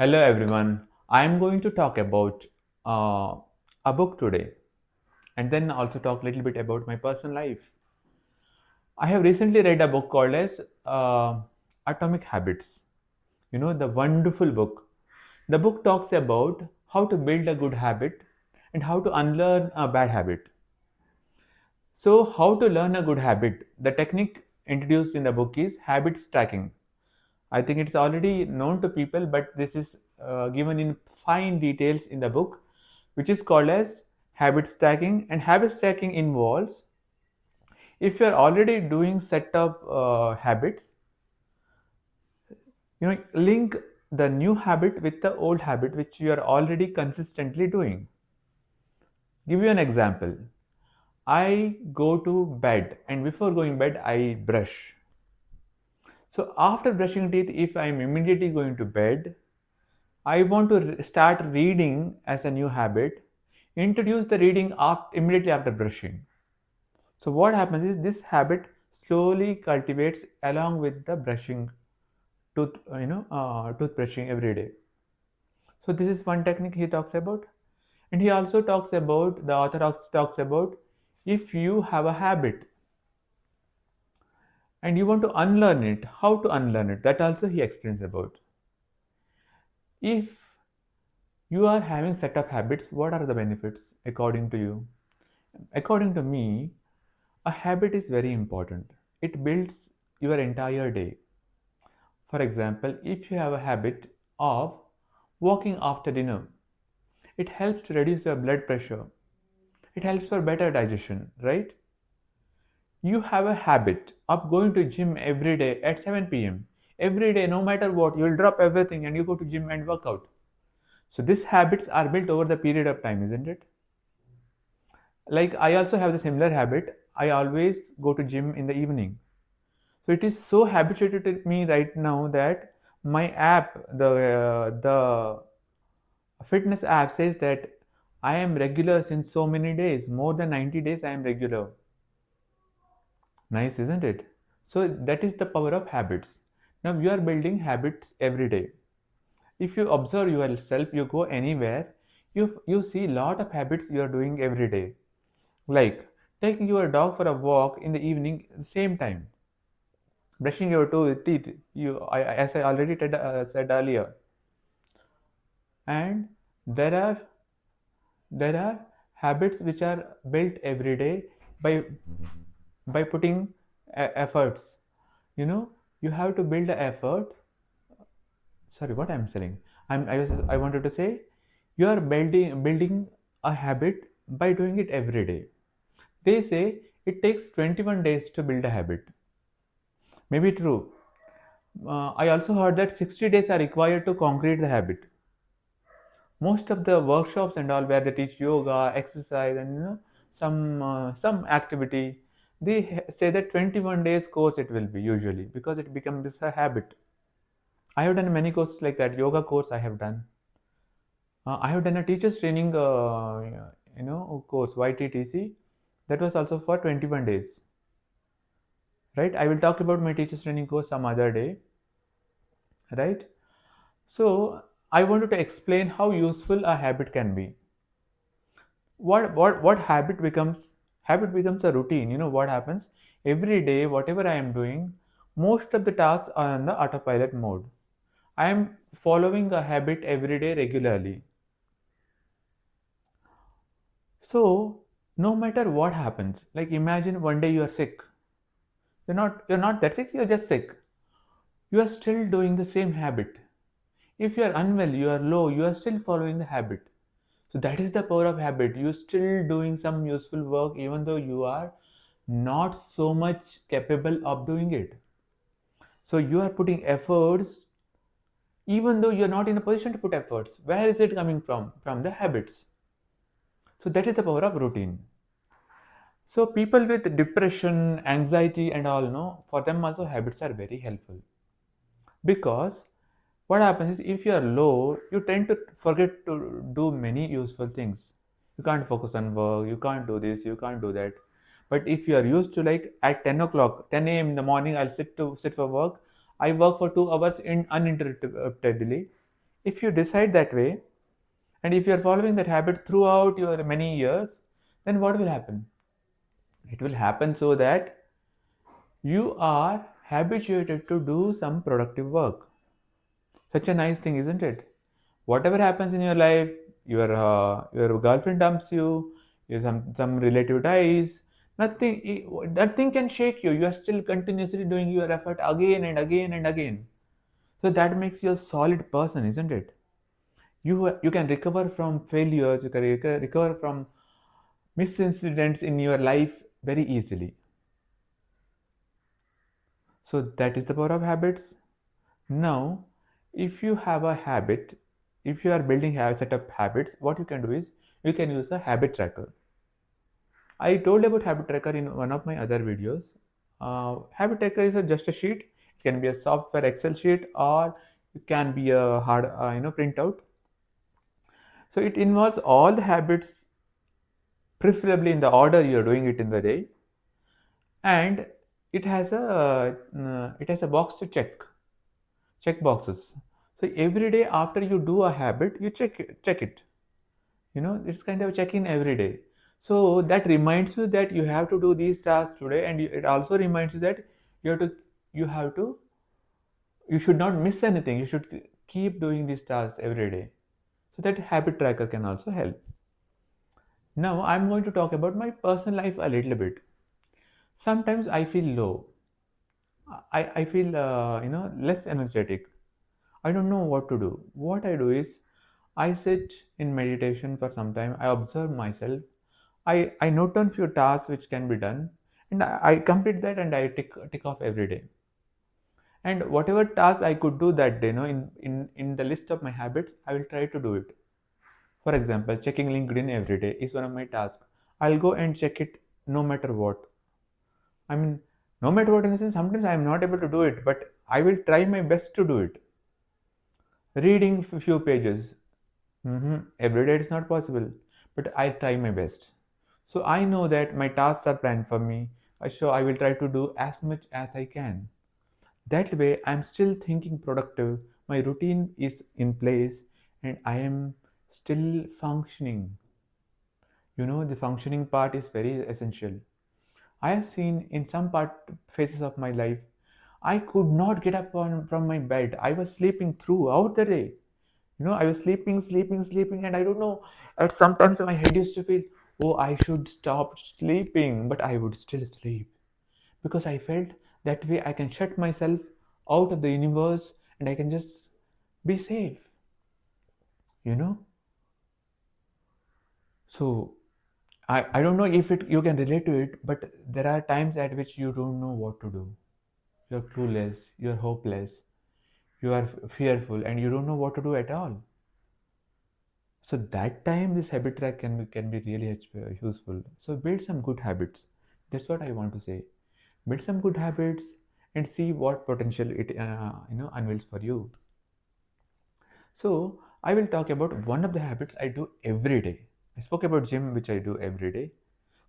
Hello everyone. I am going to talk about uh, a book today and then also talk a little bit about my personal life. I have recently read a book called as Atomic Habits. The wonderful book. The book talks about how to build a good habit and how to unlearn a bad habit. So, how to learn a good habit? The technique introduced in the book is habit stacking. I think it's already known to people, but this is given in fine details in the book, which is called as habit stacking. And habit stacking involves if you are already doing set of habits, link the new habit with the old habit which you are already consistently doing. Give you an example. I go to bed, and before going bed, I brush. So after brushing teeth, if I am immediately going to bed, I want to start reading as a new habit. Introduce the reading immediately after brushing. So what happens is this habit slowly cultivates along with the brushing, tooth brushing every day. So this is one technique he talks about, and he also talks about the author talks about if you have a habit and you want to unlearn it, how to unlearn it. That also he explains about. If you are having set of habits, what are the benefits according to you? According to me, a habit is very important. It builds your entire day. For example, if you have a habit of walking after dinner, it helps to reduce your blood pressure. It helps for better digestion, right? You have a habit of going to gym every day at 7 p.m. Every day, no matter what, you'll drop everything and you go to gym and work out. So these habits are built over the period of time, isn't it? Like I also have the similar habit. I always go to gym in the evening. So it is so habituated to me right now that my app, the fitness app says that I am regular since so many days, more than 90 days I am regular. Nice, isn't it? So that is the power of habits. Now you are building habits every day. If you observe yourself, you go anywhere, you see lot of habits you are doing every day. Like taking your dog for a walk in the evening, same time. Brushing your teeth, as I already said earlier. And there are there are habits which are built every day by putting efforts. You know, you have to build the effort. Sorry, what I'm saying. I wanted to say you are building a habit by doing it every day. They say it takes 21 days to build a habit. Maybe true. I also heard that 60 days are required to concrete the habit. Most of the workshops and all where they teach yoga, exercise, and some activity, they say that 21 days course it will be usually because it becomes a habit. I have done many courses like that. Yoga course I have done. I have done a teachers training, course YTTC. That was also for 21 days. Right? I will talk about my teachers training course some other day. Right? So I wanted to explain how useful a habit can be. What habit becomes a routine. You know what happens every day? Whatever I am doing, most of the tasks are on the autopilot mode. I am following a habit every day regularly. So no matter what happens, like imagine one day you are sick. You're not that sick, you're just sick. You are still doing the same habit. If you are unwell, you are low, you are still following the habit. So that is the power of habit. You're still doing some useful work even though you are not so much capable of doing it. So you are putting efforts even though you're not in a position to put efforts. Where is it coming from? From the habits. So that is the power of routine. So people with depression, anxiety and all know, for them also habits are very helpful. Because what happens is if you are low, you tend to forget to do many useful things. You can't focus on work, you can't do this, you can't do that. But if you are used to like at 10 o'clock, 10 a.m. in the morning, I'll sit for work. I work for 2 hours uninterruptedly. If you decide that way, and if you are following that habit throughout your many years, then what will happen? It will happen so that you are habituated to do some productive work. Such a nice thing, isn't it? Whatever happens in your life, your girlfriend dumps you, some relative dies, nothing can shake you. You are still continuously doing your effort again and again and again. So that makes you a solid person, isn't it? You can recover from failures. You can recover from misincidents in your life very easily. So that is the power of habits. Now, if you have a habit, if you are building a set of habits, what you can do is you can use a habit tracker. I told about habit tracker in one of my other videos. Habit tracker is just a sheet. It can be a software Excel sheet, or it can be a hard printout. So it involves all the habits, preferably in the order you are doing it in the day, and it has a box to check boxes. So every day after you do a habit, you check it. It's kind of check in every day. So that reminds you that you have to do these tasks today, and it also reminds you that you have to you have to you should not miss anything. You should keep doing these tasks every day. So that habit tracker can also help. Now I'm going to talk about my personal life a little bit. Sometimes I feel low. I feel less energetic. I don't know what to do. What I do is I sit in meditation for some time. I observe myself. I note down few tasks which can be done, and I complete that, and I tick off every day. And whatever task I could do that day, in the list of my habits, I will try to do it. For example, checking LinkedIn every day is one of my tasks. I'll go and check it no matter what. I mean, no matter what in the sense, sometimes I am not able to do it, but I will try my best to do it. Reading few pages. Every day it's not possible, but I try my best. So I know that my tasks are planned for me. So I will try to do as much as I can. That way, I'm still thinking productive. My routine is in place, and I am still functioning. The functioning part is very essential. I have seen in some phases of my life, I could not get up from my bed. I was sleeping throughout the day. I was sleeping, and I don't know. At sometimes my head used to feel, oh, I should stop sleeping, but I would still sleep because I felt that way I can shut myself out of the universe and I can just be safe. You know. So I don't know if you can relate to it, but there are times at which you don't know what to do. You're clueless. You're hopeless. You are fearful, and you don't know what to do at all. So that time this habit track can be really useful. So build some good habits. That's what I want to say. Build some good habits and see what potential it unveils for you. So I will talk about one of the habits I do every day. I spoke about gym, which I do every day.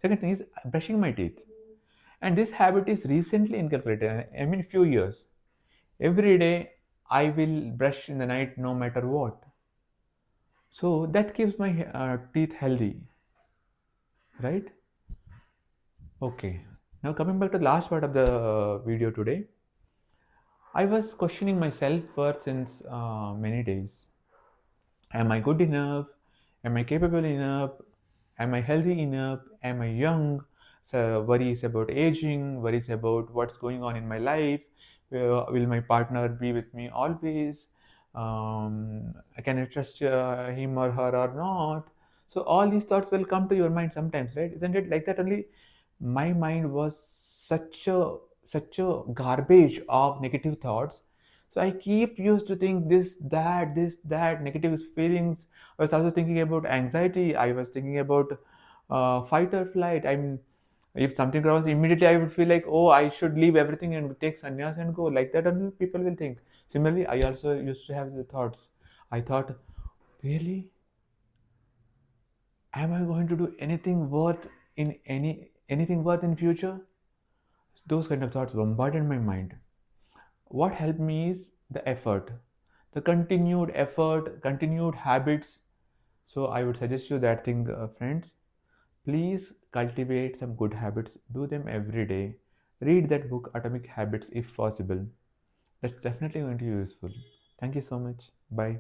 Second thing is brushing my teeth, and this habit is recently incorporated. I mean, few years. Every day I will brush in the night, no matter what. So that keeps my teeth healthy, right? Okay. Now coming back to the last part of the video today, I was questioning myself for since many days. Am I good enough? Am I capable enough? Am I healthy enough? Am I young? So worries about aging, worries about what's going on in my life. Will my partner be with me always? Can I trust him or her or not? So all these thoughts will come to your mind sometimes, right? Isn't it like that? Only my mind was such a garbage of negative thoughts. So I keep used to think this, that, negative feelings. I was also thinking about anxiety. I was thinking about fight or flight. If something comes immediately, I would feel like, oh, I should leave everything and take sannyas and go. Like that, only people will think. Similarly, I also used to have the thoughts. I thought, really, am I going to do anything worth in future? Those kind of thoughts bombarded my mind. What helped me is the effort. the continued effort, continued habits. So I would suggest you that thing, friends. Please cultivate some good habits. Do them every day. Read that book, Atomic Habits, if possible. That's definitely going to be useful. Thank you so much. Bye.